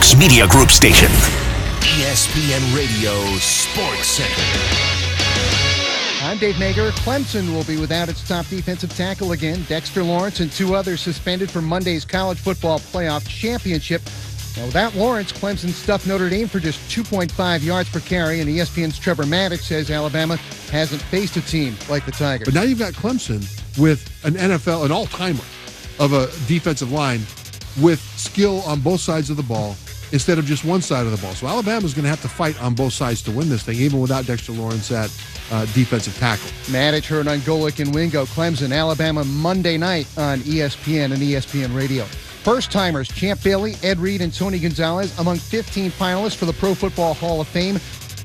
Fox Media Group station. ESPN Radio Sports Center. I'm Dave Mager. Clemson will be without its top defensive tackle again. Dexter Lawrence and two others suspended for Monday's college football playoff championship. Now, without Lawrence, Clemson stuffed Notre Dame for just 2.5 yards per carry, and ESPN's Trevor Maddox says Alabama hasn't faced a team like the Tigers. But now you've got Clemson with an NFL, an all-timer of a defensive line with skill on both sides of the ball instead of just one side of the ball. So Alabama's going to have to fight on both sides to win this thing, even without Dexter Lawrence at defensive tackle. Maddox heard on Golick and Wingo. Clemson, Alabama, Monday night on ESPN and ESPN Radio. First-timers, Champ Bailey, Ed Reed, and Tony Gonzalez among 15 finalists for the Pro Football Hall of Fame.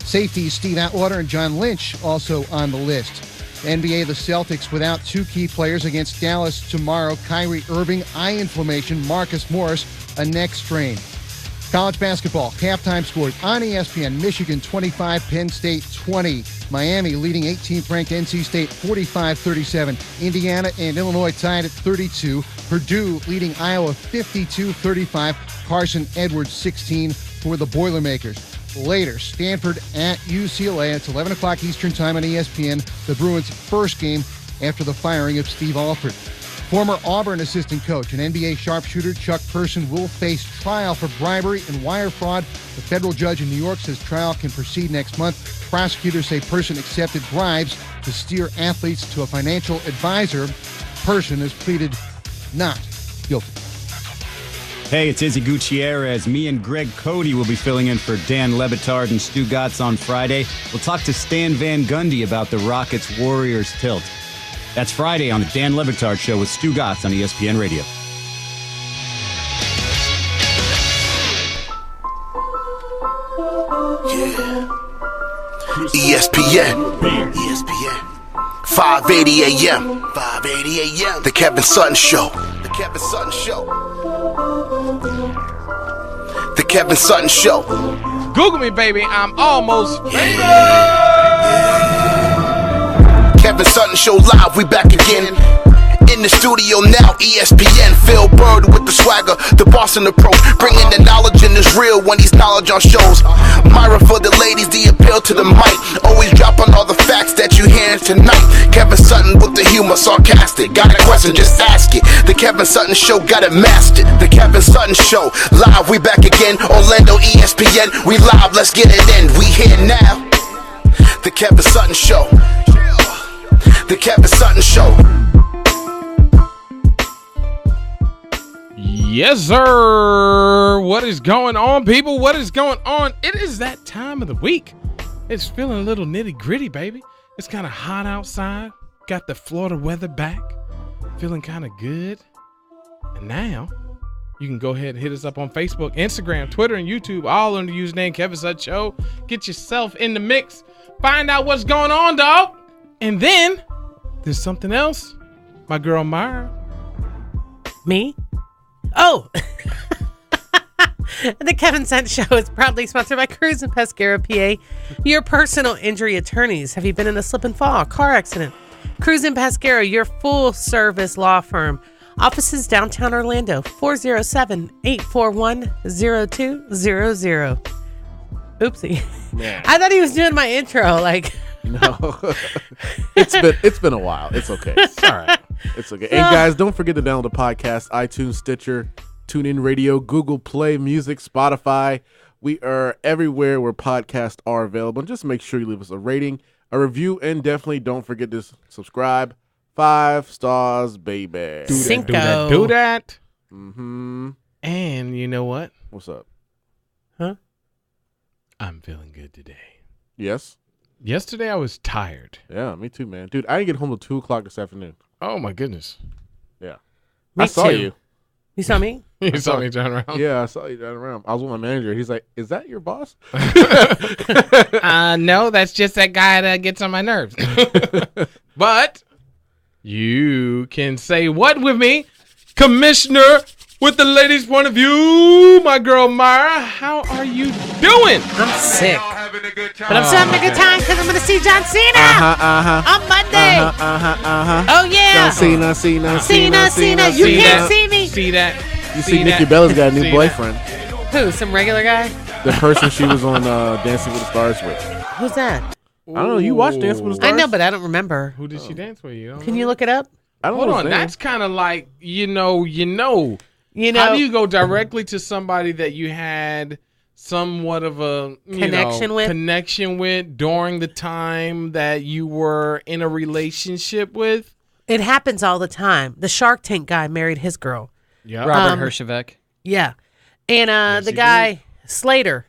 Safeties Steve Atwater and John Lynch also on the list. NBA, the Celtics without two key players against Dallas tomorrow. Kyrie Irving, eye inflammation. Marcus Morris, a neck strain. College basketball, halftime scores on ESPN. Michigan 25, Penn State 20. Miami leading 18th-ranked NC State 45-37. Indiana and Illinois tied at 32. Purdue leading Iowa 52-35. Carson Edwards 16 for the Boilermakers. Later, Stanford at UCLA. It's 11 o'clock Eastern Time on ESPN. The Bruins' first game after the firing of Steve Alford. Former Auburn assistant coach and NBA sharpshooter Chuck Person will face trial for bribery and wire fraud. The federal judge in New York says trial can proceed next month. Prosecutors say Person accepted bribes to steer athletes to a financial advisor. Person has pleaded not guilty. Hey, it's Izzy Gutierrez. Me and Greg Cody will be filling in for Dan Lebitard and Stu Gatz on Friday. We'll talk to Stan Van Gundy about the Rockets-Warriors tilt. That's Friday on the Dan Lebitard Show with Stu Gatz on ESPN Radio. ESPN. 5:80 a.m. 5:80 a.m. The Kevin Sutton Show. The Kevin Sutton Show. The Kevin Sutton Show. Google me, baby. I'm almost famous. Kevin Sutton Show live. We back again. In the studio now, ESPN. Phil Bird with the swagger, the Boston approach, bringing the knowledge in is real when he's knowledge on shows. Myra for the ladies, the appeal to the mic. Always dropping all the facts that you hearing tonight. Kevin Sutton with the humor, sarcastic. Got a question, just ask it. The Kevin Sutton Show got it mastered. The Kevin Sutton Show live. We back again. Orlando, ESPN. We live. Let's get it in. We here now. The Kevin Sutton Show. The Kevin Sutton Show. Yes, sir. What is going on, people? What is going on? It is that time of the week. It's feeling a little nitty-gritty, baby. It's kind of hot outside. Got the Florida weather back. Feeling kind of good. And now, you can go ahead and hit us up on Facebook, Instagram, Twitter, and YouTube, all under the username Kevin Sutton Show. Get yourself in the mix. Find out what's going on, dog. And then, there's something else. My girl, Myra. Me? Oh! The Kevin Sutton Show is proudly sponsored by Cruz and Pescara, PA. Your personal injury attorneys. Have you been in a slip and fall, car accident? Cruz and Pescara, your full-service law firm. Offices downtown Orlando, 407-841-0200. Oopsie. Yeah. I thought he was doing my intro, like... No. It's been a while. It's okay. It's all right. It's okay. And guys, don't forget to download the podcast, iTunes, Stitcher, TuneIn Radio, Google Play Music, Spotify. We are everywhere where podcasts are available. And just make sure you leave us a rating, a review, and definitely don't forget to subscribe. 5 stars, baby. Do that. Mm-hmm. And you know what? What's up? Huh? I'm feeling good today. Yes? Yesterday I was tired. Yeah, me too, man. Dude, I didn't get home till 2 o'clock this afternoon. Oh, my goodness. Yeah. Me I saw too. you. You saw me? You saw me turn around? Yeah, I saw you turn around. I was with my manager. He's like, is that your boss? No, that's just that guy that gets on my nerves. But you can say what with me? Commissioner with the ladies' point of view, my girl Myra. How are you doing? I'm sick. But I'm still having a good time because I'm going to see John Cena on Monday. Oh, yeah. John Cena. Cena. You can't see me. See that? You see Nikki Bella's got a new boyfriend. Who? Some regular guy? The person she was on Dancing with the Stars with. Who's that? I don't know. You watched Dancing with the Stars? I know, but I don't remember. Who did she dance with? You don't Can know? you look it up? I don't Hold know on, his name. that's kind of like you know. How do you go directly to somebody that you had somewhat of a connection with during the time that you were in a relationship with? It happens all the time. The Shark Tank guy married his girl. Yeah, Robert Herjavec. Yeah. And the guy, Slater,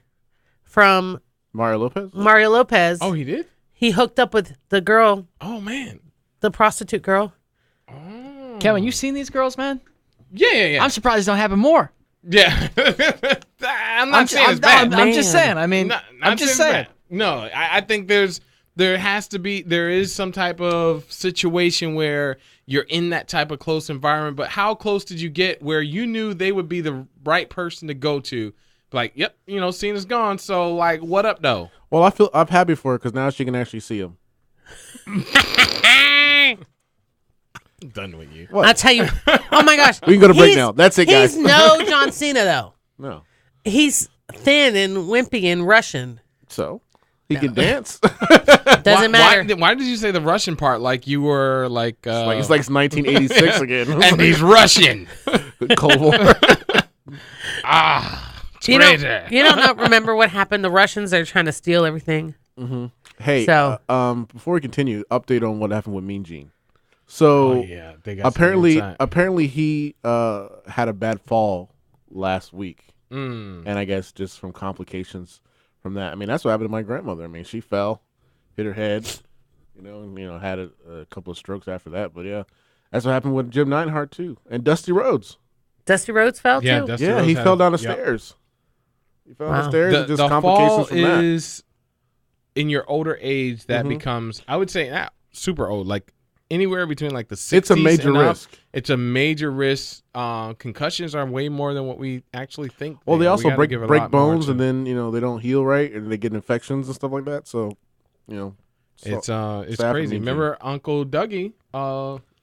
from Mario Lopez? Mario Lopez. Oh, he did? He hooked up with the girl, Oh, man. the prostitute girl. Kevin, you seen these girls, man? Yeah. I'm surprised it don't happen more. Yeah. I'm not saying it's bad. I'm just saying. I mean, I'm just saying. No, I think there is some type of situation where you're in that type of close environment, but how close did you get where you knew they would be the right person to go to? Like, yep, Cena's gone, so like, what up though? Well, I'm happy for her because now she can actually see him. I'm done with you. I'll tell you. Oh my gosh. We can go to break now. That's it, guys. He's no John Cena though. No. He's thin and wimpy and Russian. So he can dance. Doesn't matter. Why did you say the Russian part like you were like it's like 1986 again. and he's Russian. Cold War. You don't remember what happened? The Russians are trying to steal everything. Mm-hmm. Hey, So- before we continue, update on what happened with Mean Gene. So they got apparently he had a bad fall last week, and I guess just from complications from that. I mean, that's what happened to my grandmother. I mean, she fell, hit her head, and had a couple of strokes after that. But yeah, that's what happened with Jim Neidhart too, and Dusty Rhodes. Dusty Rhodes fell Yeah, too? Dusty Yeah, Rhodes he had fell down the yep. stairs. He fell down Wow. the stairs. And just The complications fall from that. is in your older age that becomes, I would say, not super old, like anywhere between like the 60s. It's a major and up. risk. It's a major risk. Concussions are way more than what we actually think. Well, they are. also We gotta give a break lot more bones, to- and then they don't heal right, and they get infections and stuff like that. So, it's sad for crazy. Mean Gene. Remember Uncle Dougie,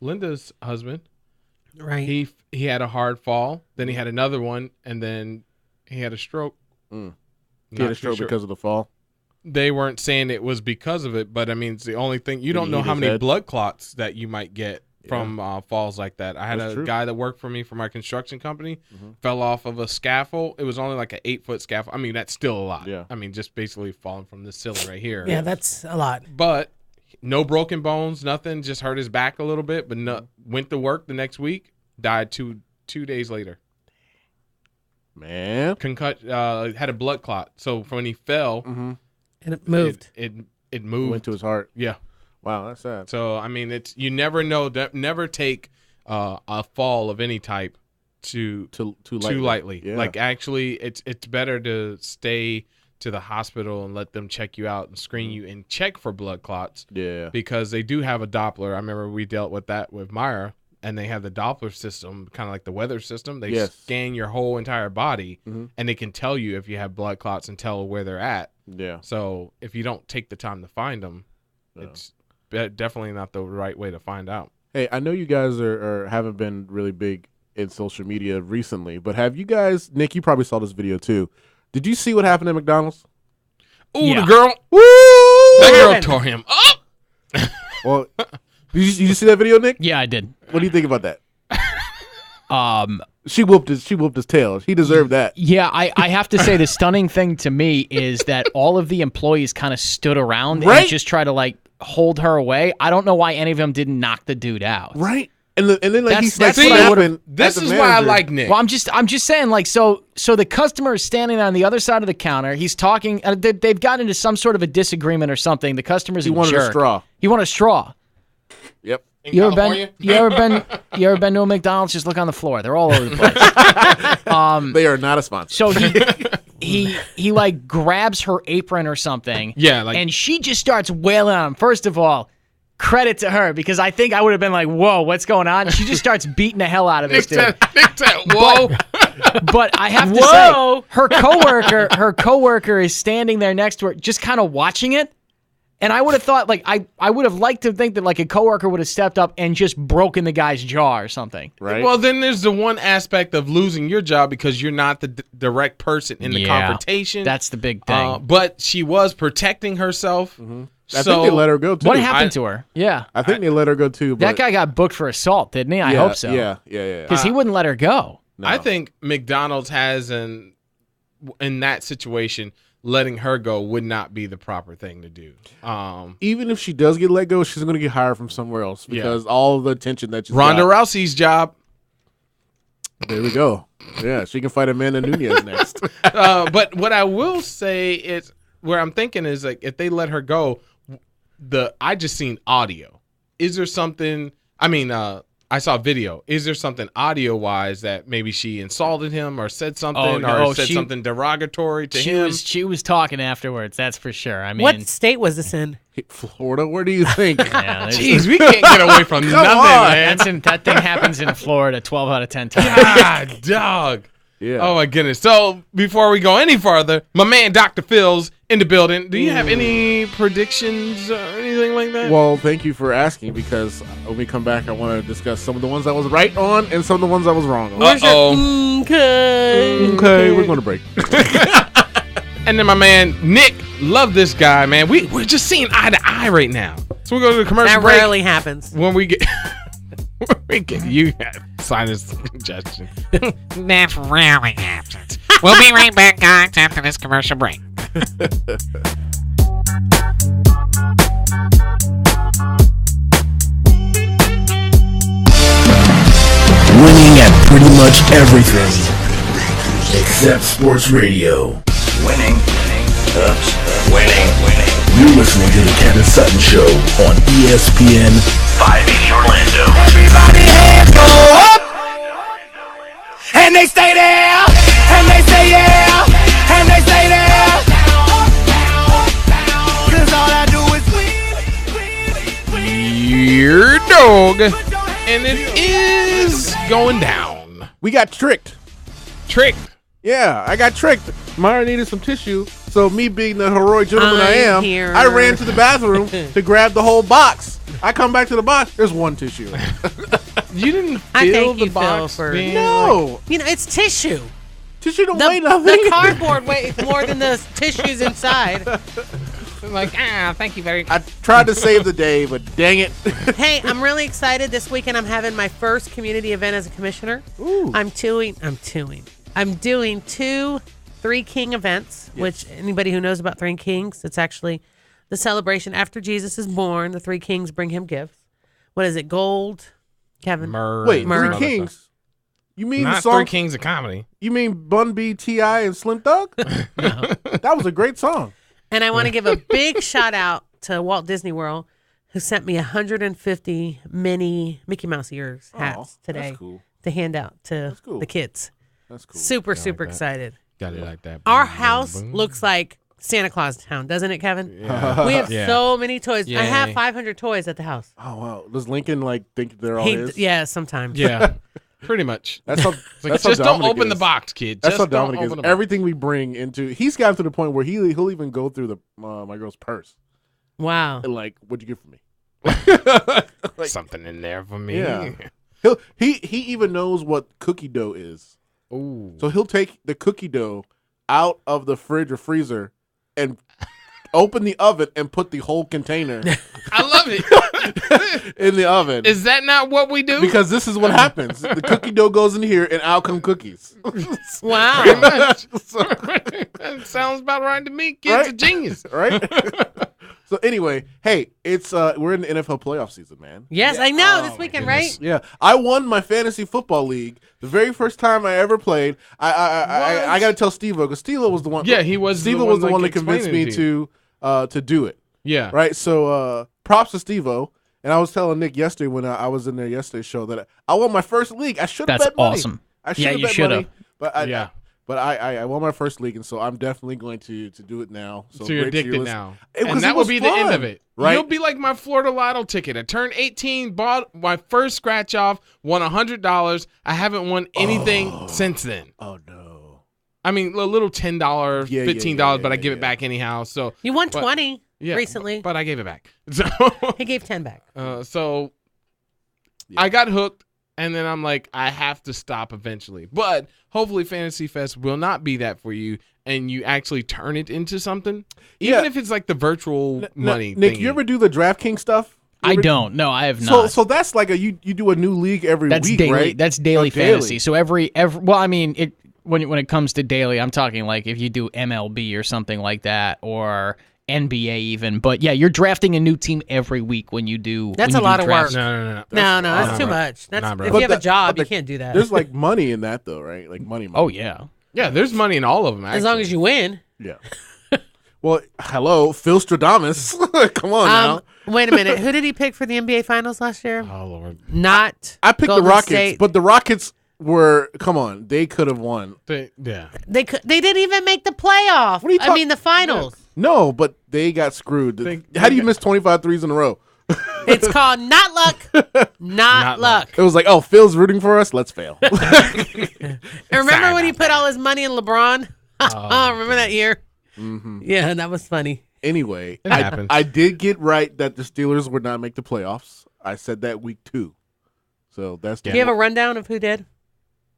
Linda's husband? Right. He had a hard fall, then he had another one, and then he had a stroke. He had Not a stroke too sure. because of the fall. They weren't saying it was because of it, but I mean, it's the only thing. You Did don't he know hit how his many head? blood clots that you might get from falls like that. I had That's a true. guy that worked for me for my construction company, fell off of a scaffold. It was only like an 8-foot scaffold. I mean, that's still a lot. Yeah. I mean, just basically falling from this ceiling right here. Yeah, that's a lot. But no broken bones, nothing. Just hurt his back a little bit, but went to work the next week. Died two days later. Man. Had a blood clot. So when he fell, And it moved. It It moved. went to his heart. Yeah. Wow, that's sad. So I mean, it's you never know. Never take a fall of any type too lightly. Yeah. Like actually, it's better to stay to the hospital and let them check you out and screen you and check for blood clots. Yeah. Because they do have a Doppler. I remember we dealt with that with Myra, and they have the Doppler system, kind of like the weather system. They Yes. scan your whole entire body, Mhm. and they can tell you if you have blood clots and tell where they're at. Yeah. So if you don't take the time to find them, it's definitely not the right way to find out. Hey, I know you guys haven't been really big in social media recently, but have you guys, Nick, you probably saw this video too. Did you see what happened at McDonald's? Ooh, Yeah. the girl. Woo! That girl tore him up. Well, did you see that video, Nick? Yeah, I did. What do you think about that? She whooped his tail. He deserved that. Yeah, I have to say the stunning thing to me is that all of the employees kind of stood around Right? and just tried to like hold her away. I don't know why any of them didn't knock the dude out. Right? And then like That's he's what I would've- This is why I like Nick. Well, I'm just saying, like, so the customer is standing on the other side of the counter. He's talking. They've gotten into some sort of a disagreement or something. The customer's He a wanted a jerk. straw. He wanted a straw. Yep. In You ever California? you ever been to a McDonald's? Just look on the floor. They're all over the place. They are not a sponsor. So he like grabs her apron or something. Yeah, like- and she just starts wailing on him. First of all, credit to her because I think I would have been like, "Whoa, what's going on?" She just starts beating the hell out of this dude. Nick said, whoa. But I have to Whoa. say, her coworker is standing there next to her, just kind of watching it. And I would have thought, like, I would have liked to think that, like, a coworker would have stepped up and just broken the guy's jaw or something. Right. Well, then there's the one aspect of losing your job because you're not the direct person in the confrontation. That's the big thing. But she was protecting herself. Mm-hmm. I think they let her go, too. What happened to her? Yeah. I think they let her go, too. But that guy got booked for assault, didn't he? I hope so. Yeah. Because he wouldn't let her go. No. I think McDonald's has, in that situation, letting her go would not be the proper thing to do. Even if she does get let go, she's going to get hired from somewhere else because all the attention that she's Ronda got. Rousey's job. There we go. Yeah, she can fight Amanda Nunes next. But what I will say is, where I'm thinking is, like, if they let her go, I just seen audio. Is there something? I mean, I saw video. Is there something audio-wise that maybe she insulted him or said something or said something derogatory to him? She was talking afterwards, that's for sure. I mean, what state was this in? Florida? Where do you think? Jeez, we can't get away from nothing, man. That thing happens in Florida 12 out of 10 times. God, dog. Yeah. Oh, my goodness. So, before we go any farther, my man Dr. Phil's in the building. Do you have any predictions or anything like that? Well, thank you for asking because when we come back, I want to discuss some of the ones I was right on and some of the ones I was wrong on. Okay, we're going to break. And then my man Nick, love this guy, man. We're just seeing eye to eye right now. So we go to the commercial break. That rarely happens. When we get you sinus congestion. That rarely happens. We'll be right back, guys, after this commercial break. Winning at pretty much everything except sports radio. Winning. Winning. You're listening to the Kevin Sutton Show on ESPN 580 Orlando. Everybody hands go up, and they stay there, and they say yeah, and they stay there. 'Cause all I do is win. Your dog. And it is going down. We got tricked. Tricked. Yeah, I got tricked. Myra needed some tissue, so me being the heroic gentleman I am, I ran to the bathroom to grab the whole box. I come back to the box, there's one tissue. You didn't I feel thank the you, box Phil, for being No. You know, it's tissue. Tissue don't weigh nothing. The cardboard weighs more than the tissues inside. Like, thank you very much. I tried to save the day, but dang it. Hey, I'm really excited. This weekend I'm having my first community event as a commissioner. Ooh. I'm doing 2 Three King events, which anybody who knows about Three Kings, it's actually the celebration after Jesus is born. The Three Kings bring him gifts. What is it? Gold, Kevin? Wait, Myrrh. Three Kings? You mean not the song? Three Kings of Comedy. You mean Bun B, T.I., and Slim Thug? No. That was a great song. And I want to give a big shout out to Walt Disney World, who sent me 150 mini Mickey Mouse ears hats today That's cool. to hand out to the kids. That's cool. Super like that. excited. Got it like that. Our Boom, house boom, boom. looks like Santa Claus Town, doesn't it, Kevin? Yeah. We have Yeah. so many toys. I have Yay. 500 toys at the house. Oh, wow. Does Lincoln, think they're all his? Yeah, sometimes. Yeah, pretty much. That's how, It's like, that's how just don't Dominic open is. the box, kid. That's Just how Dominic don't is. open the box. Everything we bring into, he's gotten to the point where he'll even go through the my girl's purse Wow. and what'd you get for me? Something in there for me. Yeah. He even knows what cookie dough is. Ooh. So he'll take the cookie dough out of the fridge or freezer and open the oven and put the whole container I love it. in the oven. Is that not what we do? Because this is what happens. The cookie dough goes in here and out come cookies. Wow. That sounds about right to me. Kid's Right? a genius. Right? So anyway, hey, it's we're in the NFL playoff season, man. Yes, I know. This weekend, right? Yeah, I won my fantasy football league the very first time I ever played. I got to tell Steve-O because Steve-O was the one. Yeah, he was. Steve-O was the one that convinced me to do it. Yeah. Right. So props to Steve-O. And I was telling Nick yesterday when I was in there yesterday's show that I won my first league. I should have That's bet money. awesome. I should Yeah, have you bet should money, have. but I won my first league, and so I'm definitely going to do it now. So you're great to addicted listen. now. Because And that it will was be the end of fun, it. right? You'll be like my Florida Lotto ticket. I turned 18, bought my first scratch off, won $100. I haven't won anything since then. Oh, no. I mean, a little $10, Yeah, $15, but I yeah, give it back anyhow. So You won but 20. recently. But I gave it back. So He gave 10 back. So I got hooked, and then I'm like, I have to stop eventually. But hopefully Fantasy Fest will not be that for you, and you actually turn it into something, even if it's like the virtual money Nick, thingy. you ever do the DraftKings stuff? I don't. No, I have not. So that's like you do a new league every week, daily, right? That's daily Like fantasy. So every well, I mean, when it comes to daily, I'm talking like if you do MLB or something like that, or NBA even. But yeah, you're drafting a new team every week when you do. That's when a you lot do of drafts. work. No. No, that's too much. That's if you have a job, you can't do that. There's like money in that though, right? Like money. Oh yeah. Yeah, there's money in all of them. Actually. As long as you win. Yeah. Well, hello, Phil Stradamus. Come on now. Wait a minute. Who did he pick for the NBA Finals last year? Oh Lord. Not. I picked Golden the Rockets, State. but the Rockets were. Come on, they could have won. They didn't even make the playoff. What are you I mean the finals. No, but they got screwed. How do you miss 25 threes in a row? It's called not luck. Not luck. It was like, oh, Phil's rooting for us. Let's fail. And remember when he put all his money in LeBron? Remember that year? Mm-hmm. Yeah, that was funny. Anyway, It happens. I did get right that the Steelers would not make the playoffs. I said that week 2. So that's. Do you have a rundown of who did?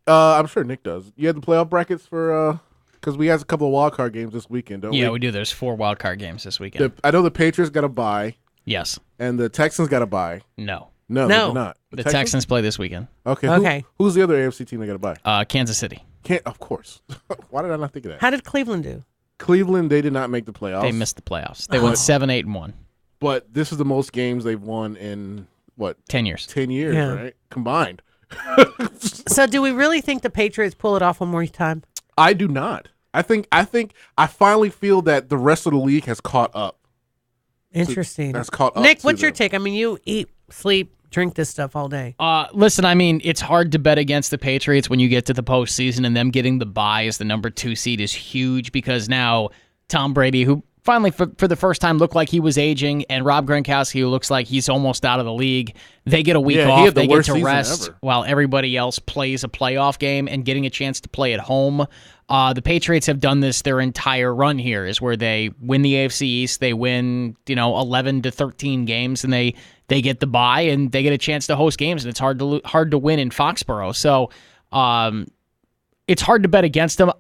I'm sure Nick does. You had the playoff brackets for because we have a couple of wild card games this weekend, don't we? Yeah, we do. There's 4 wild card games this weekend. I know the Patriots got a bye. Yes. And the Texans got a bye. No. No, they did not. The Texans play this weekend. Okay. Who's the other AFC team that got a bye? Kansas City. Of course. Why did I not think of that? How did Cleveland do? Cleveland, they did not make the playoffs. They missed the playoffs. They went 7-8-1. But this is the most games they've won in, what? 10 years. 10 years, Yeah. right? Combined. So do we really think the Patriots pull it off one more time? I do not. I finally feel that the rest of the league has caught up. Interesting. That's caught up. Nick, to what's your them. take? I mean, you eat, sleep, drink this stuff all day. Listen, I mean, it's hard to bet against the Patriots when you get to the postseason, and them getting the bye as the number 2 seed is huge because now Tom Brady, who finally for the first time looked like he was aging, and Rob Gronkowski, who looks like he's almost out of the league, they get a week Yeah, he off. had the They get worst to season rest ever. while everybody else plays a playoff game and getting a chance to play at home. The Patriots have done this their entire run here, is where they win the AFC East, they win 11 to 13 games, and they get the bye and they get a chance to host games, and it's hard to win in Foxborough. So it's hard to bet against them.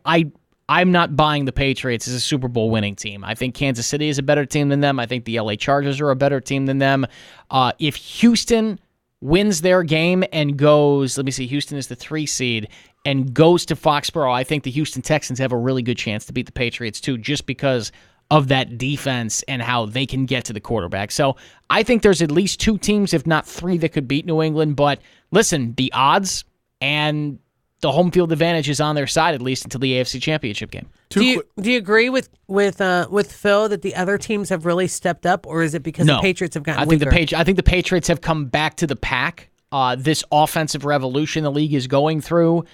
I'm not buying the Patriots as a Super Bowl winning team. I think Kansas City is a better team than them. I think the LA Chargers are a better team than them. If Houston wins their game and goes, Houston is the 3 seed, and goes to Foxborough, I think the Houston Texans have a really good chance to beat the Patriots too, just because of that defense and how they can get to the quarterback. So I think there's at least 2 teams, if not 3, that could beat New England. But listen, the odds and the home field advantage is on their side, at least until the AFC Championship game. Do you agree with Phil that the other teams have really stepped up, or is it because the Patriots have gotten weaker? I think the Patriots have come back to the pack. This offensive revolution the league is going through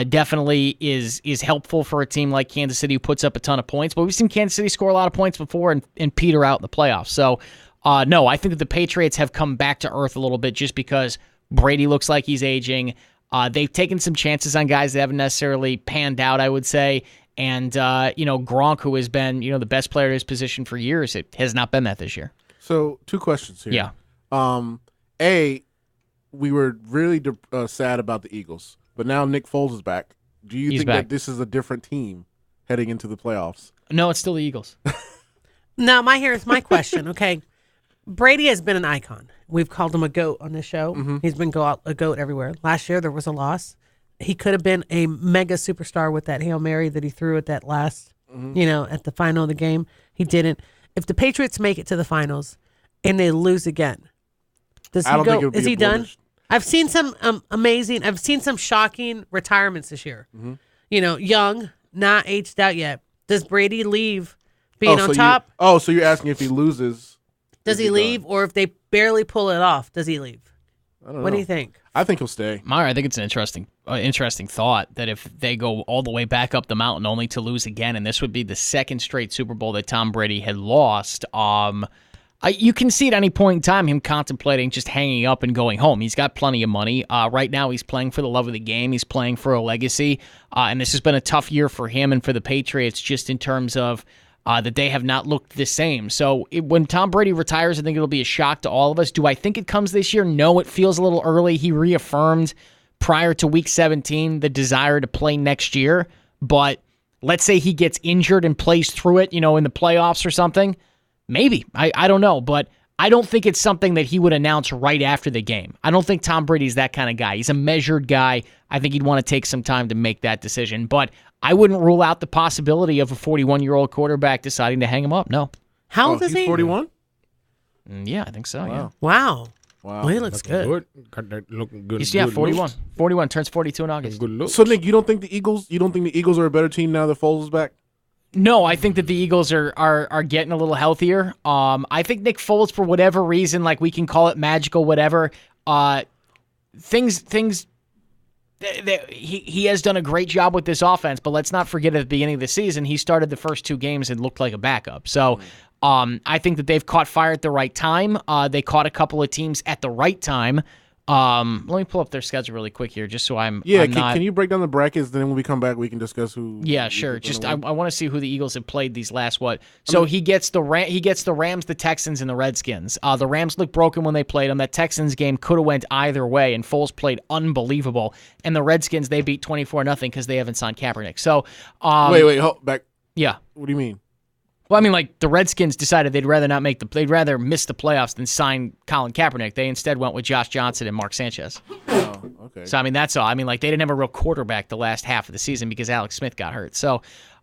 definitely is helpful for a team like Kansas City, who puts up a ton of points. But we've seen Kansas City score a lot of points before and peter out in the playoffs. So, no, I think that the Patriots have come back to earth a little bit just because Brady looks like he's aging. They've taken some chances on guys that haven't necessarily panned out, I would say. And, Gronk, who has been, the best player at his position for years, it has not been that this year. So 2 questions here. Yeah. We were really sad about the Eagles, but now Nick Foles is back. Do you think that this is a different team heading into the playoffs? No, it's still the Eagles. Now, here's my question, okay? Brady has been an icon. We've called him a GOAT on this show. Mm-hmm. He's been a GOAT everywhere. Last year, there was a loss. He could have been a mega superstar with that Hail Mary that he threw at that last, at the final of the game. He didn't. If the Patriots make it to the finals and they lose again, does he go? Is he done? I've seen some I've seen some shocking retirements this year. Mm-hmm. Young, not aged out yet. Does Brady leave being on top? So you're asking if he loses. Does he leave? Or if they barely pull it off, does he leave? I don't know. What do you think? I think he'll stay. Myra, I think it's an interesting thought that if they go all the way back up the mountain only to lose again, and this would be the 2nd straight Super Bowl that Tom Brady had lost, you can see at any point in time him contemplating just hanging up and going home. He's got plenty of money. Right now he's playing for the love of the game. He's playing for a legacy. And this has been a tough year for him and for the Patriots just in terms of that they have not looked the same. So when Tom Brady retires, I think it'll be a shock to all of us. Do I think it comes this year? No, it feels a little early. He reaffirmed prior to Week 17 the desire to play next year. But let's say he gets injured and plays through it, in the playoffs or something. Maybe. I don't know. But I don't think it's something that he would announce right after the game. I don't think Tom Brady's that kind of guy. He's a measured guy. I think he'd want to take some time to make that decision. But I wouldn't rule out the possibility of a 41-year-old quarterback deciding to hang him up. No. How old is he? 41? Yeah, I think so. Wow. Yeah. Wow. Wow. He looks good. Looking good. He's good 41. looks. 41 turns 42 in August. Good looks. So Nick, you don't think the Eagles are a better team now that Foles is back? No, I think that the Eagles are getting a little healthier. I think Nick Foles, for whatever reason, like we can call it magical, whatever, things. He has done a great job with this offense, but let's not forget at the beginning of the season, he started the first 2 games and looked like a backup. So I think that they've caught fire at the right time. They caught a couple of teams at the right time. Let me pull up their schedule really quick here, just so I'm not... Can you break down the brackets? Then when we come back, we can discuss who. Yeah, sure. Just I want to see who the Eagles have played these last what. So he gets the Rams, the Texans, and the Redskins. The Rams looked broken when they played them. That Texans game could have went either way, and Foles played unbelievable. And the Redskins, they beat 24-0 because they haven't signed Kaepernick. So wait, hold back. Yeah. What do you mean? Well, I mean, like the Redskins decided they'd rather miss the playoffs than sign Colin Kaepernick. They instead went with Josh Johnson and Mark Sanchez. Oh, okay. So I mean, that's all. I mean, like they didn't have a real quarterback the last half of the season because Alex Smith got hurt. So,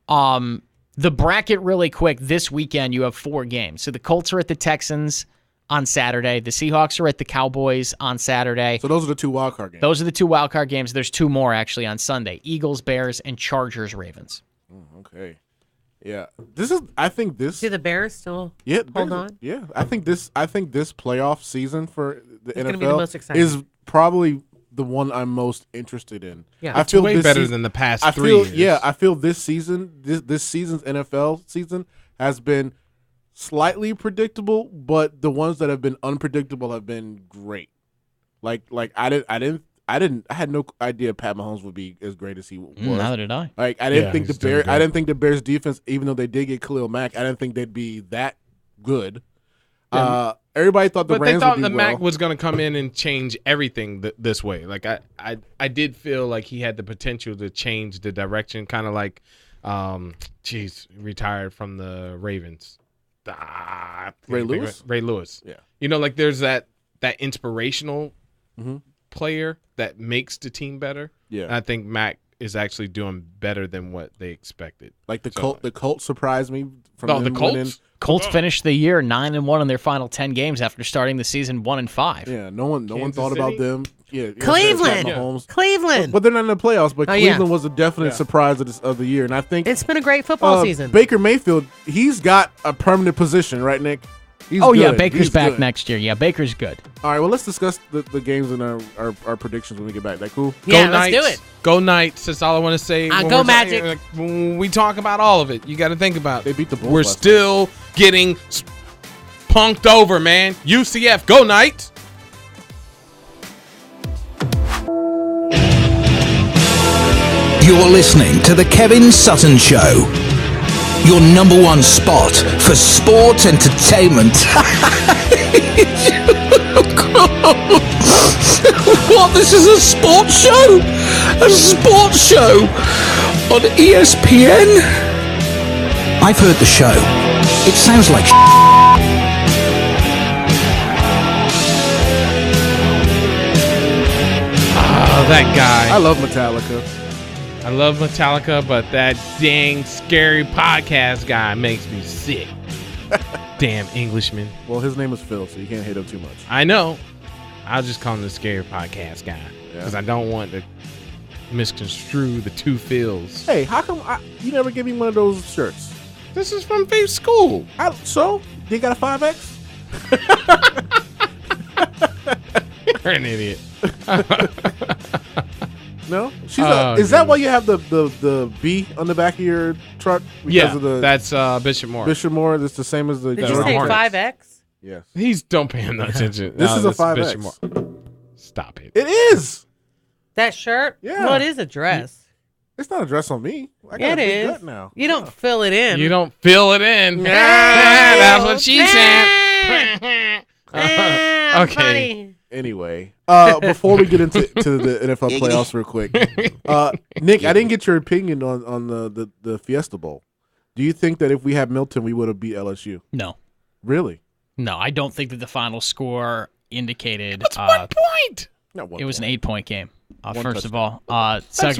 the bracket really quick. This weekend you have 4 games. So the Colts are at the Texans on Saturday. The Seahawks are at the Cowboys on Saturday. So those are the 2 wildcard games. Those are the 2 wildcard games. There's 2 more actually on Sunday: Eagles, Bears, and Chargers, Ravens. Okay. Yeah, I think this. Do the Bears still hold on? Yeah, I think this playoff season for the It's NFL gonna be the most exciting. is probably the one I'm most interested in. Yeah, I feel way this better season, than the past I 3 feel, years. Yeah, I feel this season, this season's NFL season has been slightly predictable, but the ones that have been unpredictable have been great. Like I had no idea Pat Mahomes would be as great as he was. Neither did I. Like I didn't think he's the Bears. doing I didn't think the Bears defense, even though they did get Khalil Mack, I didn't think they'd be that good. Everybody thought the But Rams they thought would be the Mac was going to come in and change everything this way. Like I did feel like he had the potential to change the direction, kind of like, retired from the Ravens. Ray Lewis. Ray Lewis. Yeah. Like there's that inspirational player that makes the team better. Yeah. And I think Mac is actually doing better than what they expected. Like the Colts surprised me from the them Colts. winning. Colts finished the year 9-1 in their final 10 games after starting the season 1-5. Yeah, no one Kansas thought about City? them. Yeah, Cleveland. Mahomes. Cleveland. But they're not in the playoffs. But Oh, yeah. Cleveland was a definite surprise of the year, and I think It's been a great football season. Baker Mayfield, he's got a permanent position, right, Nick? He's Yeah, good. Baker's He's back good. next year. Yeah, Baker's good. All right, well, let's discuss the games and our predictions when we get back. That cool? Yeah, Go let's do Knights. it. Go Knights. That's all I want to say. When Go we're- Magic. like, when we talk about all of it, you got to think about. They beat the Bulls We're last still getting punked over, man. UCF. Go Knights. You're listening to The Kevin Sutton Show. Your number one spot for sports entertainment. What? This is a sports show? A sports show on ESPN? I've heard the show. It sounds like Oh, that guy. I love Metallica. I love Metallica, but that dang scary podcast guy makes me sick. Damn Englishman. Well, his name is Phil, so you can't hate him too much. I know. I'll just call him the scary podcast guy because I don't want to misconstrue the 2 Phils. Hey, how come you never give me one of those shirts? This is from Faith School. So they got a 5X? You're an idiot. No, is that why you have the B on the back of your truck? Because of the that's Bishop Moore. Bishop Moore. That's the same as the. Did you say Hornets. 5X? Yes. Don't pay him no attention. This is a that's 5X. Bishop Moore. Stop it. It is. That shirt? Yeah. Well, it is a dress. It's not a dress on me. I got Yeah, a it big is. gut now. You don't fill it in. You don't fill it in. That's what she said. Okay. Funny. Anyway, before we get into the NFL playoffs real quick, Nick, I didn't get your opinion on the Fiesta Bowl. Do you think that if we had Milton, we would have beat LSU? No. Really? No, I don't think that the final score indicated. That's 1 point. Not one It was an point. 8-point game. First of touchdown. all, That's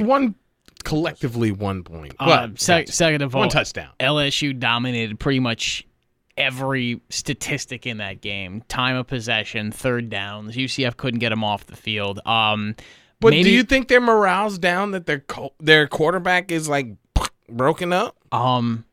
collectively 1 point. second of all, one touchdown. LSU dominated pretty much every statistic in that game. Time of possession, third downs. UCF couldn't get them off the field. But maybe, do you think their morale's down that their quarterback is like broken up?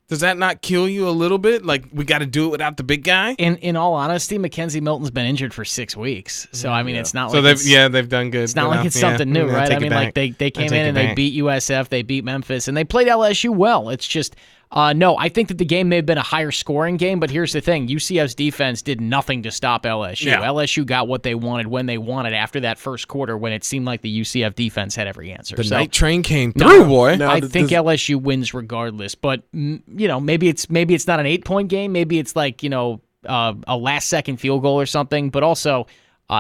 Does that not kill you a little bit? Like, we got to do it without the big guy? In all honesty, Mackenzie Milton's been injured for 6 weeks. So, I mean, it's not So like they've done good. it's not like it's something new, right? I mean, like they came in and they beat USF, they beat Memphis, and they played LSU well. It's just, no, I think that the game may have been a higher scoring game, but here's the thing. UCF's defense did nothing to stop LSU. Yeah. LSU got what they wanted when they wanted after that first quarter when it seemed like the UCF defense had every answer. The So, night train came through, boy. Now, I think LSU wins regardless, but maybe it's not an 8-point game. Maybe it's like a last-second field goal or something. But also,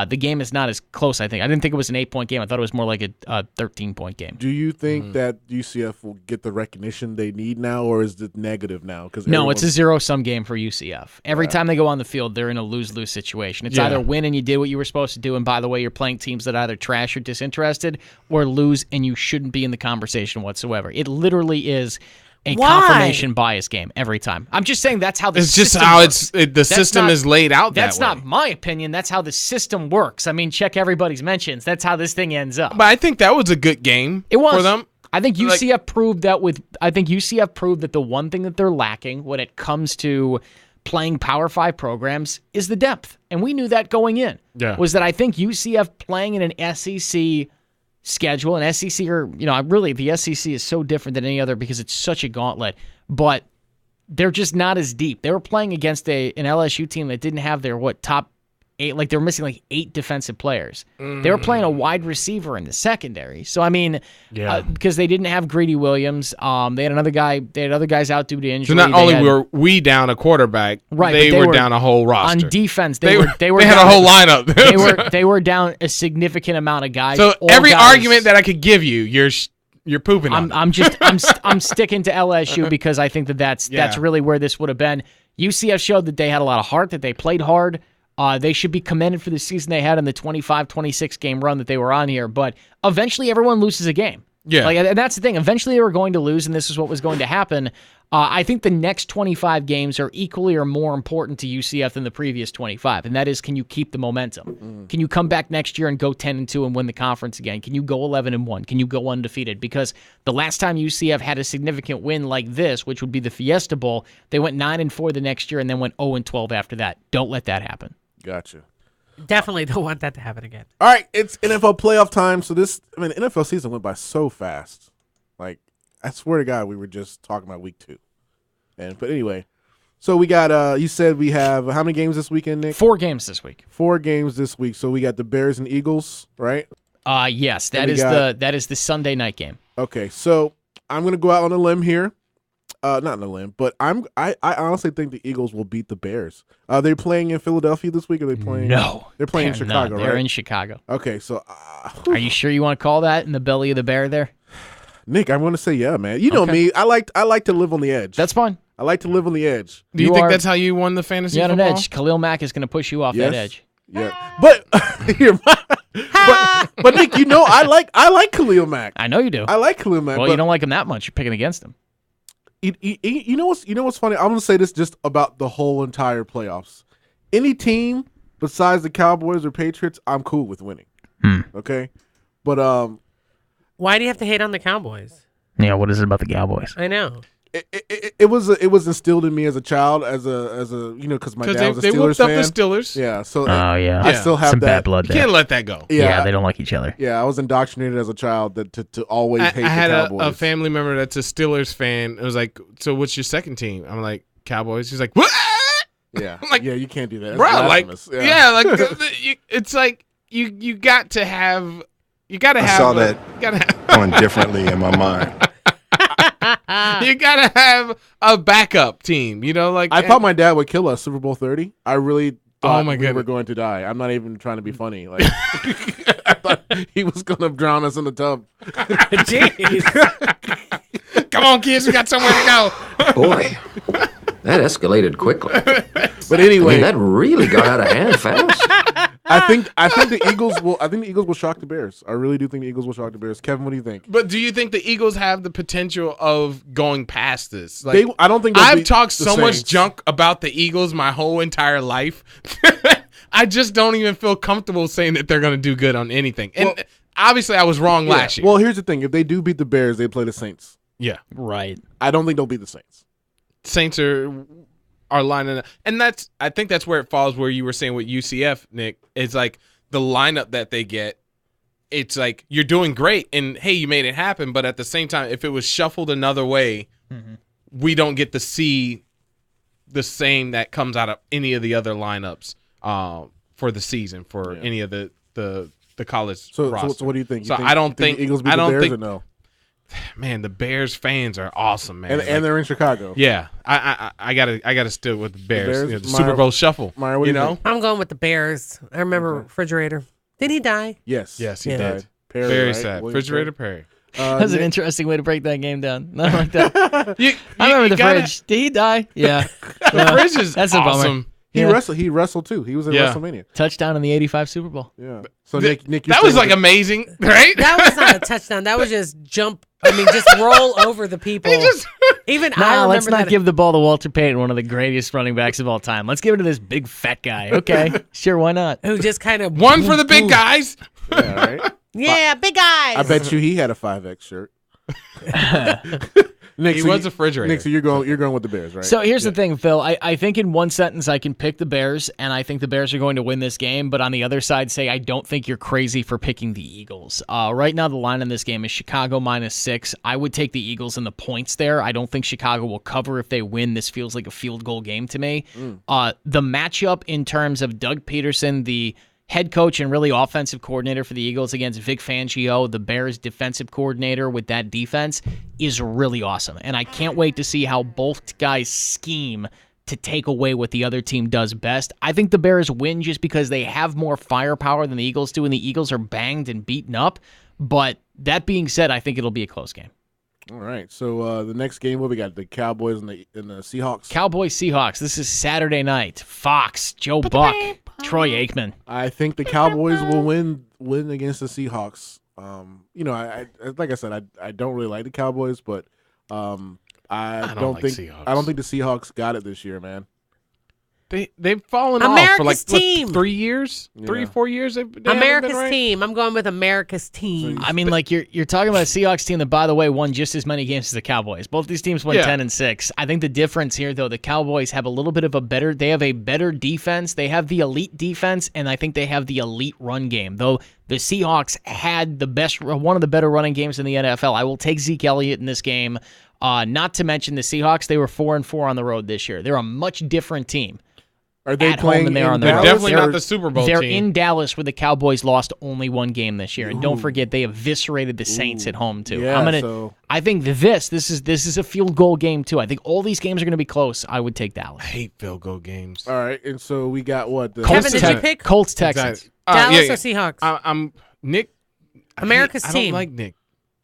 the game is not as close. I didn't think it was an 8-point game. I thought it was more like a 13-point game. Do you think that UCF will get the recognition they need now, or is it negative now? No, it's a zero-sum game for UCF. Every time they go on the field, they're in a lose-lose situation. It's either win and you did what you were supposed to do, and by the way, you're playing teams that are either trash or disinterested, or lose and you shouldn't be in the conversation whatsoever. It literally is a confirmation bias game every time. I'm just saying that's how the It's system just how works. the system is laid out That's that way. not my opinion. That's how the system works. I mean, check everybody's mentions. That's how this thing ends up. But I think that was a good game It was for them. I think UCF proved that the one thing that they're lacking when it comes to playing Power 5 programs is the depth. And we knew that going in. Yeah. Was that I think UCF playing in an SEC schedule, and SEC really the SEC is so different than any other because it's such a gauntlet, but they're just not as deep. They were playing against an LSU team that didn't have their top 8, like they were missing like 8 defensive players. They were playing a wide receiver in the secondary. So I mean, because they didn't have Greedy Williams, they had other guys out due to injury. So not only were we down a quarterback, right, they were down a whole roster. On defense, they had down a whole lineup. they were down a significant amount of guys. So every argument that I could give you, you're pooping on. I'm sticking to LSU because I think that's really where this would have been. UCF showed that they had a lot of heart, that they played hard. They should be commended for the season they had in the 25-26 game run that they were on here. But eventually, everyone loses a game. Yeah, and that's the thing. Eventually, they were going to lose, and this is what was going to happen. I think the next 25 games are equally or more important to UCF than the previous 25, and that is, can you keep the momentum? Can you come back next year and go 10-2 and win the conference again? Can you go 11-1? Can you go undefeated? Because the last time UCF had a significant win like this, which would be the Fiesta Bowl, they went 9-4 the next year and then went 0-12 after that. Don't let that happen. Gotcha. Definitely don't want that to happen again. All right, it's NFL playoff time. So the NFL season went by so fast. Like, I swear to God, we were just talking about week 2. But anyway, so we got, you said we have how many games this weekend, Nick? 4 games this week. 4 games this week. So we got the Bears and Eagles, right? Yes, that is the Sunday night game. Okay, so I'm gonna go out on a limb here. Not on a limb, but I honestly think the Eagles will beat the Bears. Are they playing in Philadelphia this week? Or are they playing? No, they're playing in Chicago. They're right? in Chicago. Okay, so are you sure you want to call that in the belly of the bear there? Nick, I'm going to say yeah, man. You know me. I like to live on the edge. That's fine. I like to live on the edge. Do you think that's how you won the fantasy football? You're on an edge. Khalil Mack is going to push you off that edge. Yeah, but but Nick, you know I like Khalil Mack. I know you do. I like Khalil Mack. Well, you don't like him that much. You're picking against him. You know what's funny? I'm going to say this just about the whole entire playoffs. Any team besides the Cowboys or Patriots, I'm cool with winning. Okay, but why do you have to hate on the Cowboys? Yeah, what is it about the Cowboys? I know. It was instilled in me as a child, as a because my dad was a Steelers fan. They whooped up the Steelers. Yeah, so I still have some that bad blood You there. can't let that go. Yeah, they don't like each other. Yeah, I was indoctrinated as a child to always hate the I had Cowboys. a family member that's a Steelers fan. It was like, so what's your second team? I'm like, Cowboys. He's like, what? Yeah, I'm like, yeah, you can't do that, bro. Like, yeah. It's like you got to have. You got to have. I saw that going differently in my mind. You gotta have a backup team. You know, like I thought my dad would kill us Super Bowl 30. I really thought my we goodness. were going to die. I'm not even trying to be funny. Like I thought he was going to drown us in the tub. Jeez. Come on, kids, we got somewhere to go. Boy, that escalated quickly. But anyway, that really got out of hand fast. I think the Eagles will. I think the Eagles will shock the Bears. I really do think the Eagles will shock the Bears. Kevin, what do you think? But do you think the Eagles have the potential of going past this? Like, I don't think they'll I've beat talked the so much Saints. junk about the Eagles my whole entire life. I just don't even feel comfortable saying that they're going to do good on anything. And obviously, I was wrong last year. Well, here's the thing: if they do beat the Bears, they play the Saints. Yeah, right. I don't think they'll beat the Saints. Saints are lining up, and I think that's where it falls. Where you were saying with UCF, Nick, it's like the lineup that they get. It's like you're doing great, and hey, you made it happen. But at the same time, if it was shuffled another way, we don't get to see the same that comes out of any of the other lineups for the season for any of the college roster. So what do you think? So I don't think the Eagles beat the Bears or no? Man, the Bears fans are awesome, man. And they're in Chicago. Yeah, I gotta stick with the Bears. Bears? The Super Bowl shuffle. Meyer, what do you think? I'm going with the Bears. I remember Refrigerator. Did he die? Yes, he Yeah. did. Perry, Very right? sad. William Refrigerator Perry. That's an Nick- interesting way to break that game down. Not like that. You I remember the gotta- fridge. Did he die? Yeah. The fridge is That's a bummer. awesome. He Yeah. wrestled. He wrestled too. He was in Yeah. WrestleMania. Touchdown in the '85 Super Bowl. Yeah. So Nick, you're That was staying like with amazing, right? That was not a touchdown. That was just just roll over the people. Even I Nah, remember let's not that. give the ball to Walter Payton, one of the greatest running backs of all time. Let's give it to this big fat guy. Okay, sure, why not? Who just kind of One for the big guys. the- yeah, right? Yeah, big eyes. I bet you he had a 5X shirt. Nick, He so was you- a refrigerator. Nick, so you're going with the Bears, right? So here's the thing, Phil. I think in one sentence I can pick the Bears, and I think the Bears are going to win this game. But on the other side, say I don't think you're crazy for picking the Eagles. Right now, the line in this game is Chicago -6. I would take the Eagles in the points there. I don't think Chicago will cover if they win. This feels like a field goal game to me. The matchup in terms of Doug Peterson, the head coach and really offensive coordinator for the Eagles against Vic Fangio, the Bears defensive coordinator with that defense, is really awesome. And I can't wait to see how both guys scheme to take away what the other team does best. I think the Bears win just because they have more firepower than the Eagles do, and the Eagles are banged and beaten up. But that being said, I think it'll be a close game. All right. So the next game, what we got? The Cowboys and the Seahawks. Cowboys Seahawks. This is Saturday night. Fox, Joe Buck, Troy Aikman. I think the Cowboys will win against the Seahawks. I like I said, I don't really like the Cowboys, but I don't like think Seahawks. I don't think the Seahawks got it this year, man. They've fallen off for like America's team. 3 years, 3 or 4 years. They haven't been America's right. team. I'm going with America's team. I mean, like you're talking about a Seahawks team that, by the way, won just as many games as the Cowboys. Both these teams won 10-6. I think the difference here, though, the Cowboys have a little bit of a better. They have a better defense. They have the elite defense, and I think they have the elite run game. Though the Seahawks had one of the better running games in the NFL. I will take Zeke Elliott in this game. Not to mention the Seahawks. They were 4-4 on the road this year. They're a much different team. Are they at playing home than they are on the They're road. definitely not the Super Bowl They're team. in Dallas where the Cowboys lost only one game this year, and don't forget they eviscerated the Saints at home too. Yeah, I think this is a field goal game too. I think all these games are going to be close. I would take Dallas. I hate field goal games. All right, and so we got what? The Kevin, did you pick Colts Texans? Dallas or Seahawks? I'm Nick. America's I team. don't like Nick.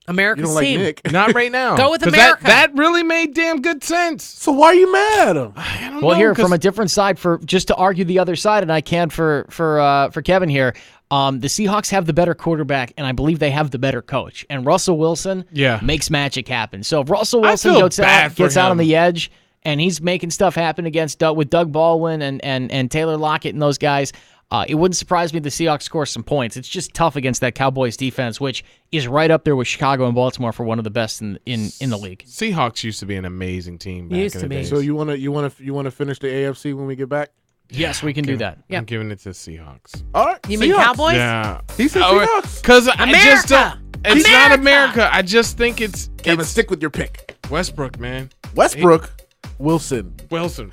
America's You don't like team. Nick. Not right now. Go with 'Cause America. That really made damn good sense. So why are you mad at him? I don't Well, know, here 'cause from a different side, for just to argue the other side, and I can for Kevin here. The Seahawks have the better quarterback, and I believe they have the better coach. And Russell Wilson makes magic happen. So if Russell Wilson feel gets bad for out on him. the edge and he's making stuff happen with Doug Baldwin and Taylor Lockett and those guys, it wouldn't surprise me if the Seahawks score some points. It's just tough against that Cowboys defense, which is right up there with Chicago and Baltimore for one of the best in the league. Seahawks used to be an amazing team back Used in to the be. days. So you want to finish the AFC when we get back? Yes, we can do that. I'm giving it to Seahawks. All right. You mean Seahawks. Cowboys? Yeah. He said Seahawks. Because I just don't. America! It's not America! America. I just think it's Kevin, stick with your pick. Westbrook, man. Westbrook, Wilson. Russell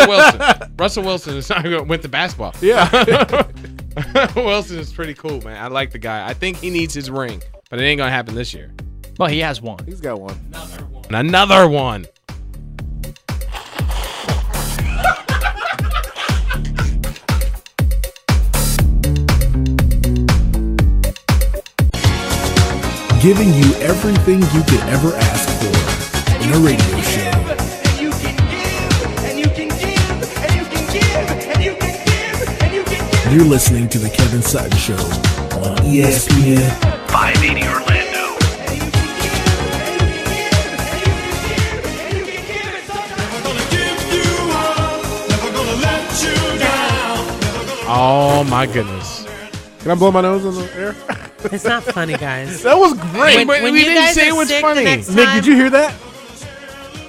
Wilson. Russell Wilson is not going went to basketball. Yeah. Wilson is pretty cool, man. I like the guy. I think he needs his ring, but it ain't gonna happen this year. Well, he has one. He's got one. Another one. Giving you everything you could ever ask for in a radio show. You're listening to The Kevin Sutton Show on ESPN 580 Orlando. Oh my goodness. Can I blow my nose in the air? It's not funny, guys. That was great. When we you didn't guys say are it was sick the funny. next Nick, time, did you hear that?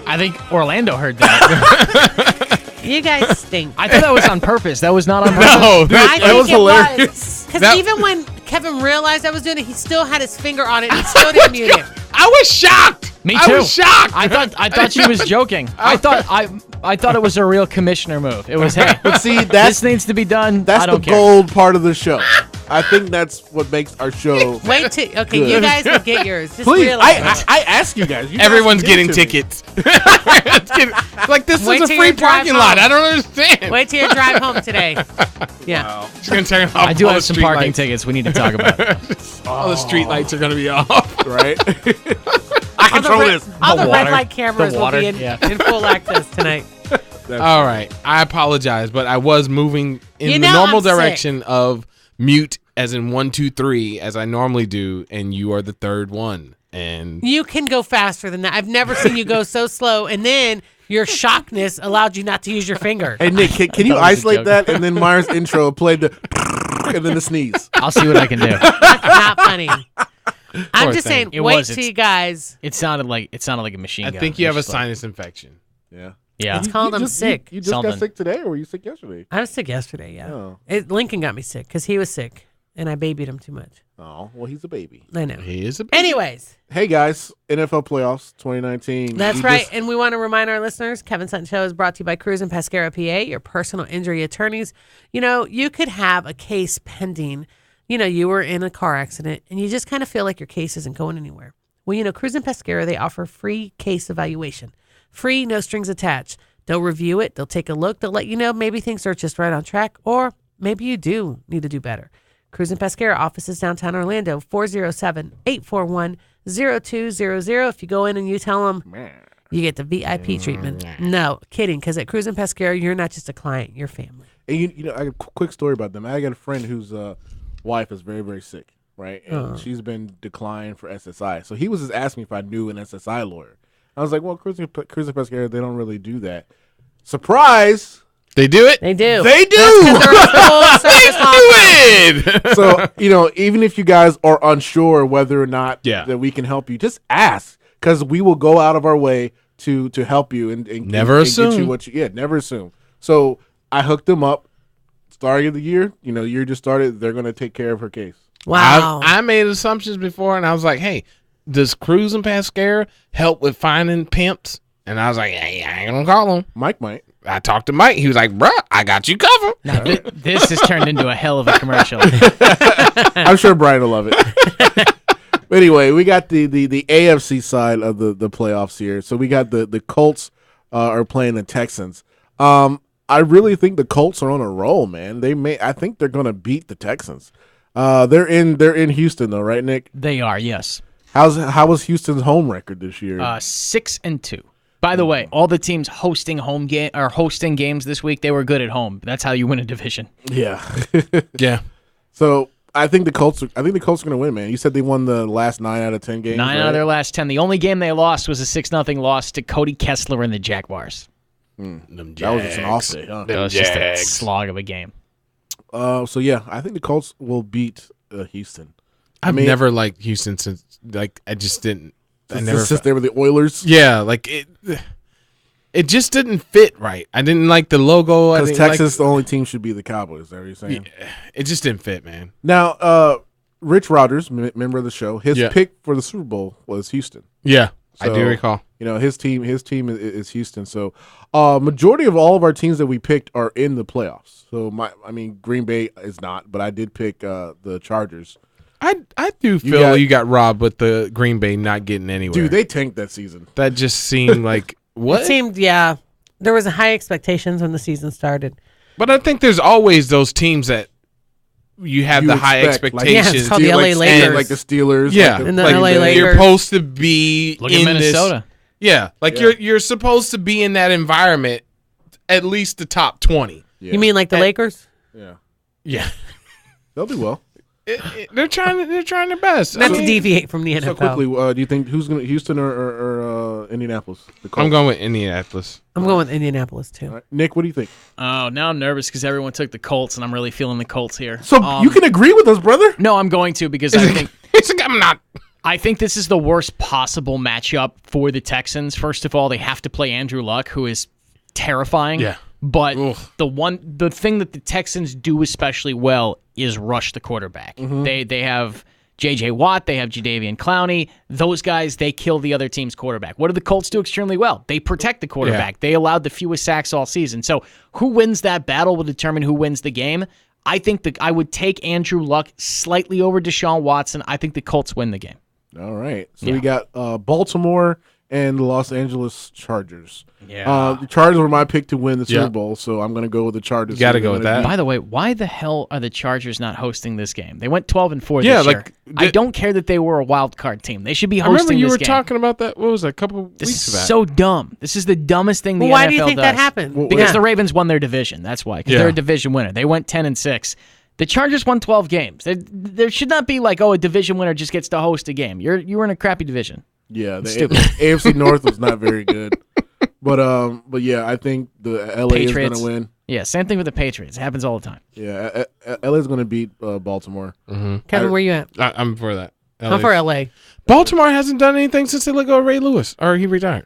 I think Orlando heard that. You guys stink. I thought that was on purpose. That was not on purpose. No, I think was it hilarious. Because That- even when Kevin realized I was doing it, he still had his finger on it. And he still didn't mute it. I was shocked. Me I too. was shocked. I thought she was joking. I thought it was a real commissioner move. It was, hey, But see, this that's needs to be done. that's I the don't care. gold part of the show. I think that's what makes our show. Wait till okay, Good. you guys will get yours. Just Please, realize. I ask you guys. You guys Everyone's give it getting to me. tickets. Like this Wait is a till free you drive parking lot. home. I don't understand. Wait till you drive home today. Yeah. She's gonna turn off. I do all have the some street parking lights. tickets we need to talk about. All the street lights are gonna be off. Right? All control this. All the red water. light cameras The will water, be in, yeah. in full access tonight. All right, I apologize, but I was moving in You the know normal I'm sick. direction of mute, as in 1, 2, 3, as I normally do, and you are the third one. And You can go faster than that. I've never seen you go so slow, and then your shockness allowed you not to use your finger. Hey Nick, can you That was a isolate joke. that and then Myers' intro played the and then the sneeze. I'll see what I can do. That's not funny. I'm Poor just thing. saying, It wait was. till It's- you guys. It sounded like a machine I gun. think you have a It's just like- sinus infection. Yeah. Yeah. It's called I'm sick. You just got Something. sick today, or were you sick yesterday? I was sick yesterday, yeah. Oh. Lincoln got me sick because he was sick, and I babied him too much. Oh, well, he's a baby. I know. He is a Anyways, Hey guys, NFL playoffs 2019. that's We right. just- And we want to remind our listeners, Kevin Sutton Show is brought to you by Cruz and Pescara, PA, your personal injury attorneys. You know, you could have a case pending. You know, you were in a car accident, and you just kind of feel like your case isn't going anywhere. Well, you know, Cruz and Pescara, they offer free case evaluation. Free, no strings attached. They'll review it. They'll take a look. They'll let you know maybe things are just right on track, or maybe you do need to do better. Cruz and Pescara offices downtown Orlando, 407-841-0200. If you go in and you tell them you get the VIP treatment. No, kidding, because at Cruz and Pescara, you're not just a client, you're family. And you know, I got a quick story about them. I got a friend whose wife is very, very sick, right? And she's been declined for SSI. So he was just asking me if I knew an SSI lawyer. I was like, well, Cruz and Pescara, they don't really do that. Surprise! They do it? They do. They do! That's 'cause they're a full service law firm. It! So, you know, even if you guys are unsure whether or not Yeah. that we can help you, just ask, because we will go out of our way to help you and Never and get you assume. what you never assume. So I hooked them up. Starting of the year, you know, year just started. They're going to take care of her case. Wow. I made assumptions before, and I was like, hey, does Cruz and Pescara help with finding pimps? And I was like, hey, I ain't going to call him. Mike might. I talked to Mike. He was like, bruh, I got you covered. Now, this has turned into a hell of a commercial. I'm sure Brian will love it. But anyway, we got the AFC side of the playoffs here. So we got the Colts are playing the Texans. I really think the Colts are on a roll, man. I think they're going to beat the Texans. They're in Houston though, right, Nick? They are, yes. How was Houston's home record this year? 6-2. By the way, all the teams hosting hosting games this week, they were good at home. That's how you win a division. Yeah. Yeah. So I think the Colts are going to win, man. You said they won the last 9 out of 10 games. 9 out of their last 10. The only game they lost was a 6-0 loss to Cody Kessler and the Jaguars. Them That was just an off day, huh? That was just a slog of a game. So yeah, I think the Colts will beat Houston. I've never liked Houston since, like, I just didn't. I never. Since they were the Oilers. Yeah, like it just didn't fit right. I didn't like the logo. Because Texas, the only team should be the Cowboys. Is that what you're saying? Yeah, it just didn't fit, man. Now, Rich Rodgers, member of the show, his Yeah. pick for the Super Bowl was Houston. Yeah, I do So, recall. You know, his team is Houston. So, majority of all of our teams that we picked are in the playoffs. So, Green Bay is not, but I did pick the Chargers. I do feel you got robbed with the Green Bay not getting anywhere. Dude, they tanked that season. That just seemed like what? It seemed, yeah. There was high expectations when the season started. But I think there's always those teams that you have the high expectations. Yeah, it's called the LA Lakers. Like the Steelers. Yeah. And the like LA Lakers. You're supposed to be Look in at Minnesota. You're supposed to be in that environment, at least the top 20. Yeah. You mean like the Lakers? Yeah. Yeah. They'll do well. They're trying their best. Not to deviate from the NFL. So quickly, do you think who's going to Houston or Indianapolis? I'm going with Indianapolis. I'm going with Indianapolis too. Right. Nick, what do you think? Oh, now I'm nervous because everyone took the Colts, and I'm really feeling the Colts here. So you can agree with us, brother? No, I'm going to because I think I'm not. I think this is the worst possible matchup for the Texans. First of all, they have to play Andrew Luck, who is terrifying. Yeah. But the thing that the Texans do especially well is rush the quarterback. Mm-hmm. They have J.J. Watt, they have Jadeveon Clowney. Those guys, they kill the other team's quarterback. What do the Colts do extremely well? They protect the quarterback. Yeah. They allowed the fewest sacks all season. So who wins that battle will determine who wins the game. I think I would take Andrew Luck slightly over Deshaun Watson. I think the Colts win the game. All right. So we got Baltimore and the Los Angeles Chargers. Yeah. The Chargers were my pick to win the Super Bowl, so I'm going to go with the Chargers. You got to go with that. By the way, why the hell are the Chargers not hosting this game? They went 12-4 this year. I don't care that they were a wild card team. They should be hosting this game. I remember you were talking about that. What was it, a couple of weeks back? This is so dumb. This is the dumbest thing the NFL does. Why do you think that happened? Because the Ravens won their division. That's why. Because they're a division winner. They went 10-6. The Chargers won 12 games. There should not be like, a division winner just gets to host a game. You were in a crappy division. Yeah, the AFC North was not very good. But yeah, I think the LA Patriots is going to win. Yeah, same thing with the Patriots. It happens all the time. Yeah, LA is going to beat Baltimore. Mm-hmm. Kevin, where you at? I'm for that. I'm for LA. Baltimore hasn't done anything since they let go of Ray Lewis, or he retired.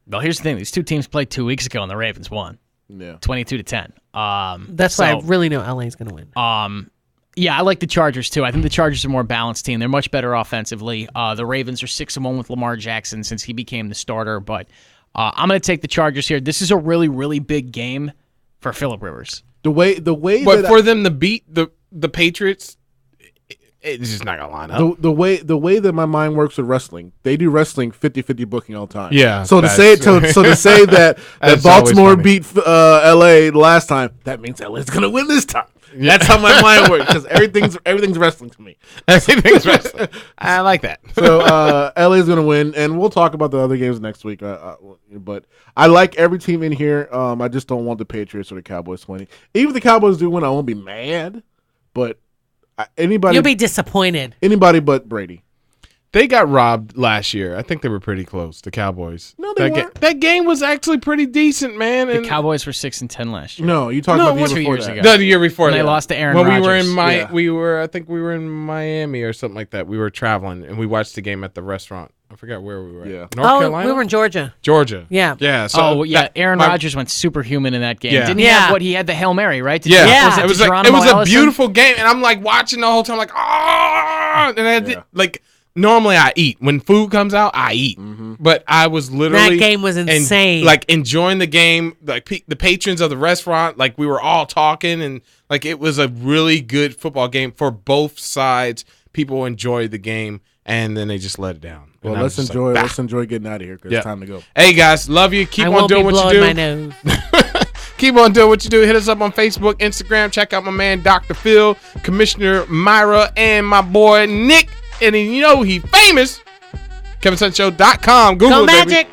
Well, here's the thing. These two teams played 2 weeks ago, and the Ravens won. Yeah, 22-10. 22-10. That's why I really know LA is going to win. Yeah, I like the Chargers, too. I think the Chargers are a more balanced team. They're much better offensively. The Ravens are 6-1 with Lamar Jackson since he became the starter. But I'm going to take the Chargers here. This is a really, really big game for Phillip Rivers. The way but for them to beat the Patriots, it's just not going to line up. The way that my mind works with wrestling, they do wrestling 50-50 booking all the time. Yeah. So to say that Baltimore beat LA last time, that means LA's going to win this time. Yeah. That's how my mind works because everything's wrestling to me. Everything's wrestling. I like that. So LA's going to win, and we'll talk about the other games next week. But I like every team in here. I just don't want the Patriots or the Cowboys winning. Even if the Cowboys do win, I won't be mad. But anybody, you'll be disappointed. Anybody but Brady. They got robbed last year. I think they were pretty close. The Cowboys. No, they weren't. That game was actually pretty decent, man. The Cowboys were 6-10 last year. No, you talking about the year 2 before years that. ago. No, the year before and that. They lost to Aaron when Rodgers. We were I think we were in Miami or something like that. We were traveling and we watched the game at the restaurant. I forgot where we were. Yeah. North Carolina. We were in Georgia. Yeah. Yeah. So Aaron Rodgers went superhuman in that game. Yeah. Didn't he have he had the Hail Mary, right? Yeah. Was it was a beautiful game, and I'm like watching the whole time, like and I did, like. Normally I eat. When food comes out, I eat. Mm-hmm. But I was literally... That game was insane. Enjoying the game. Like, the patrons of the restaurant, like, we were all talking. And, like, it was a really good football game for both sides. People enjoyed the game, and then they just let it down. Well, let's enjoy getting out of here because it's time to go. Hey, guys. Love you. Keep on doing what you do. My nose. Keep on doing what you do. Hit us up on Facebook, Instagram. Check out my man, Dr. Phil, Commissioner Myra, and my boy, Nick. And you know he's famous. KevinSuttonShow.com. Google Go it, baby. Magic.